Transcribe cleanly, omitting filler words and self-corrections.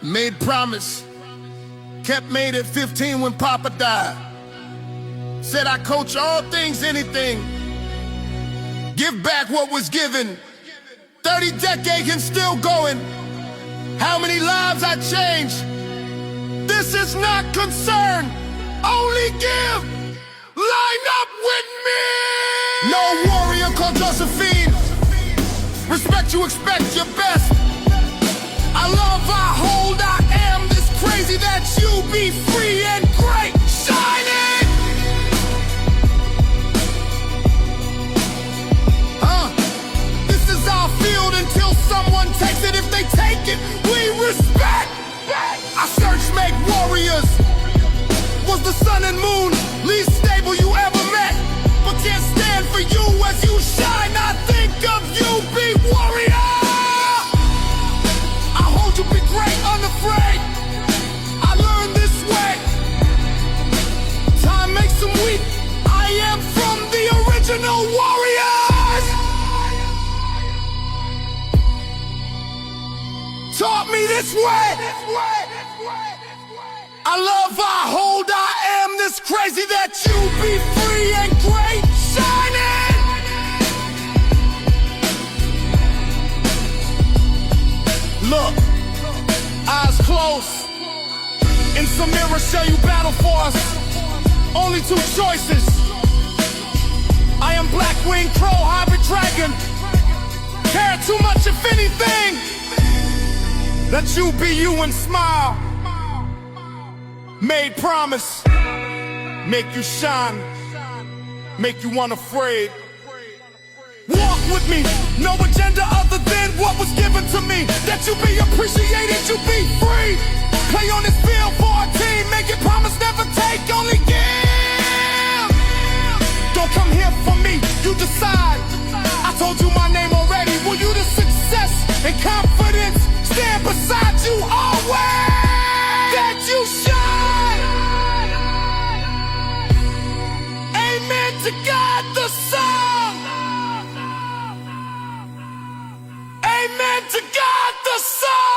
Made promise, kept made at 15 when Papa died. Said I coach all things, anything. Give back what was given. 30 decades and still going. How many lives I changed? This is not concern. Only give. Line up with me. No warrior called Josephine. Respect you, expect your best. I love, I hold, I am this crazy that you be free and great. Shining. This is our field until someone takes it. If they take it, we respect. I search, make warriors. Was the sun and moon least stable you ever met? But can't stand for you as you shine. I think of you, be warrior. I hold you, be great, unafraid. I learned this way. Time makes them weak. I am from the original warriors. Taught me this way. I love, I hold, I am this crazy that you be free and great. Shining. Look, eyes closed. In some mirror show you battle for us. Only two choices. I am black winged crow, hybrid dragon. Care too much if anything. Let you be you and smile. Made promise. Make you shine. Make you unafraid. Walk with me, no agenda other than what was given to me. That you be appreciated, you be free. Play on this field for a team. Make it promise, never take, only give. Don't come here for me, you decide. I told you my name already. Will you the success and confidence stand beside you always? That you shine. Amen to God the Son. Amen to God the Son.